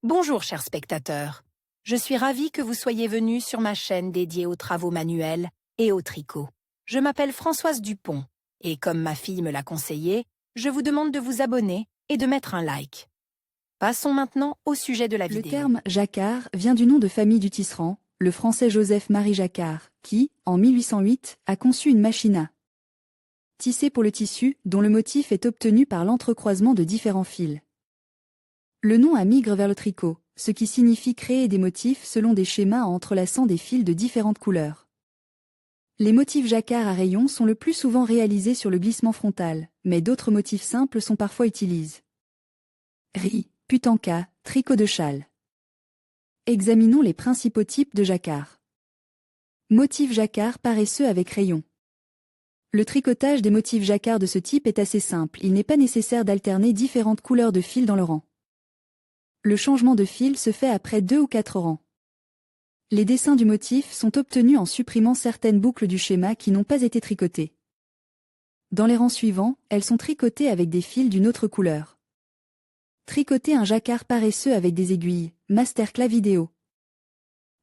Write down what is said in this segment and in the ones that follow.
Bonjour chers spectateurs, je suis ravie que vous soyez venus sur ma chaîne dédiée aux travaux manuels et au tricot. Je m'appelle Françoise Dupont et comme ma fille me l'a conseillé, je vous demande de vous abonner et de mettre un like. Passons maintenant au sujet de la vidéo. Le terme jacquard vient du nom de famille du tisserand, le français Joseph-Marie Jacquard, qui, en 1808, a conçu une machine à tisser pour le tissu, dont le motif est obtenu par l'entrecroisement de différents fils. Le nom a migre vers le tricot, ce qui signifie créer des motifs selon des schémas en entrelaçant des fils de différentes couleurs. Les motifs jacquard à rayons sont le plus souvent réalisés sur le glissement frontal, mais d'autres motifs simples sont parfois utilisés. Riz, putanka, tricot de châle. Examinons les principaux types de jacquard. Motif jacquard paresseux avec rayon. Le tricotage des motifs jacquard de ce type est assez simple, il n'est pas nécessaire d'alterner différentes couleurs de fil dans le rang. Le changement de fil se fait après 2 ou 4 rangs. Les dessins du motif sont obtenus en supprimant certaines boucles du schéma qui n'ont pas été tricotées. Dans les rangs suivants, elles sont tricotées avec des fils d'une autre couleur. Tricoter un jacquard paresseux avec des aiguilles, masterclass vidéo.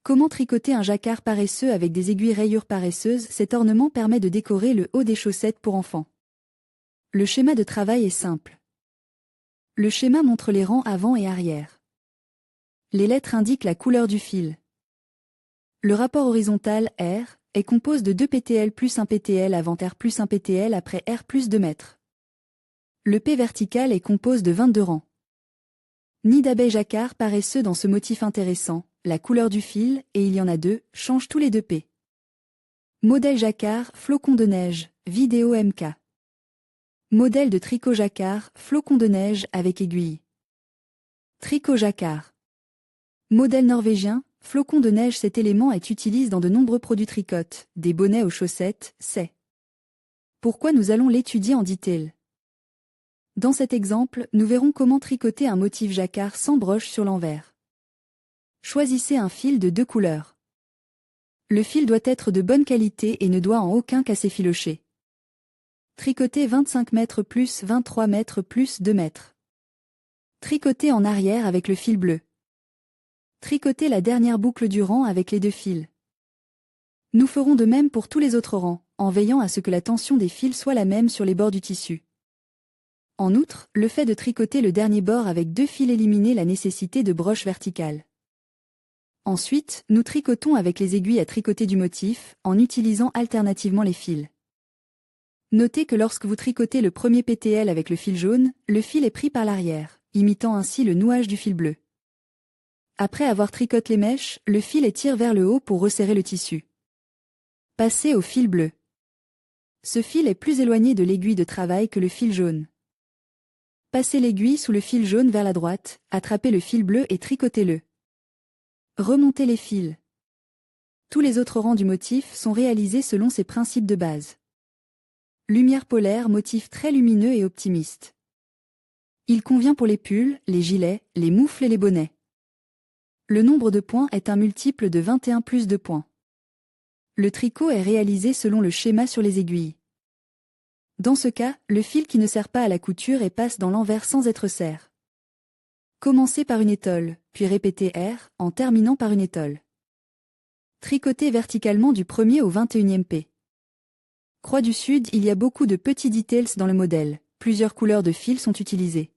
Comment tricoter un jacquard paresseux avec des aiguilles rayures paresseuses? Cet ornement permet de décorer le haut des chaussettes pour enfants. Le schéma de travail est simple. Le schéma montre les rangs avant et arrière. Les lettres indiquent la couleur du fil. Le rapport horizontal R est composé de 2 PTL plus 1 PTL avant R plus 1 PTL après R plus 2 mètres. Le P vertical est composé de 22 rangs. Nid d'abeille jacquard paresseux dans ce motif intéressant, la couleur du fil, et il y en a 2, change tous les 2 P. Modèle jacquard, flocon de neige, vidéo MK. Modèle de tricot jacquard, flocon de neige avec aiguille. Tricot jacquard. Modèle norvégien, flocon de neige. Cet élément est utilisé dans de nombreux produits tricotes, des bonnets aux chaussettes, c'est pourquoi nous allons l'étudier en détail. Dans cet exemple, nous verrons comment tricoter un motif jacquard sans broche sur l'envers. Choisissez un fil de 2 couleurs. Le fil doit être de bonne qualité et ne doit en aucun cas s'effilocher. Tricoter 25 mètres plus 23 mètres plus 2 mètres. Tricoter en arrière avec le fil bleu. Tricoter la dernière boucle du rang avec les 2 fils. Nous ferons de même pour tous les autres rangs, en veillant à ce que la tension des fils soit la même sur les bords du tissu. En outre, le fait de tricoter le dernier bord avec 2 fils élimine la nécessité de broche verticale. Ensuite, nous tricotons avec les aiguilles à tricoter du motif, en utilisant alternativement les fils. Notez que lorsque vous tricotez le premier PTL avec le fil jaune, le fil est pris par l'arrière, imitant ainsi le nouage du fil bleu. Après avoir tricoté les mèches, le fil étire vers le haut pour resserrer le tissu. Passez au fil bleu. Ce fil est plus éloigné de l'aiguille de travail que le fil jaune. Passez l'aiguille sous le fil jaune vers la droite, attrapez le fil bleu et tricotez-le. Remontez les fils. Tous les autres rangs du motif sont réalisés selon ces principes de base. Lumière polaire, motif très lumineux et optimiste. Il convient pour les pulls, les gilets, les moufles et les bonnets. Le nombre de points est un multiple de 21 plus 2 points. Le tricot est réalisé selon le schéma sur les aiguilles. Dans ce cas, le fil qui ne sert pas à la couture et passe dans l'envers sans être serré. Commencez par une étole, puis répétez R, en terminant par une étole. Tricotez verticalement du 1er au 21e P. Croix du Sud, il y a beaucoup de petits details dans le modèle, plusieurs couleurs de fils sont utilisées.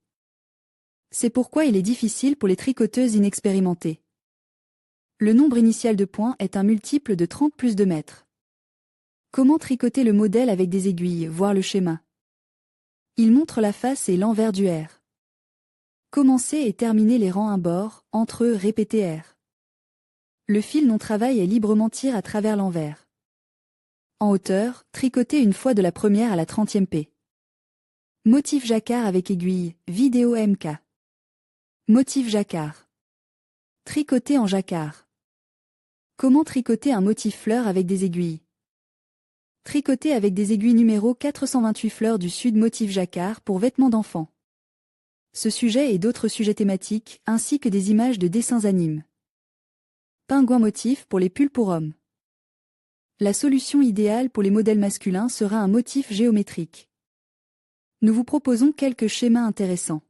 C'est pourquoi il est difficile pour les tricoteuses inexpérimentées. Le nombre initial de points est un multiple de 30 plus 2 mètres. Comment tricoter le modèle avec des aiguilles, voir le schéma. Il montre la face et l'envers du R. Commencez et terminez les rangs un bord, entre eux répétez R. Le fil non-travail est librement tiré à travers l'envers. En hauteur, tricotez une fois de la première à la 30e P. Motif jacquard avec aiguille, vidéo MK. Motif jacquard. Tricoter en jacquard. Comment tricoter un motif fleur avec des aiguilles? Tricoter avec des aiguilles numéro 428 fleurs du Sud motif jacquard pour vêtements d'enfants. Ce sujet et d'autres sujets thématiques, ainsi que des images de dessins animes. Pingouin motif pour les pulls pour hommes. La solution idéale pour les modèles masculins sera un motif géométrique. Nous vous proposons quelques schémas intéressants.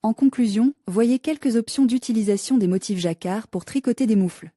En conclusion, voyez quelques options d'utilisation des motifs jacquard pour tricoter des moufles.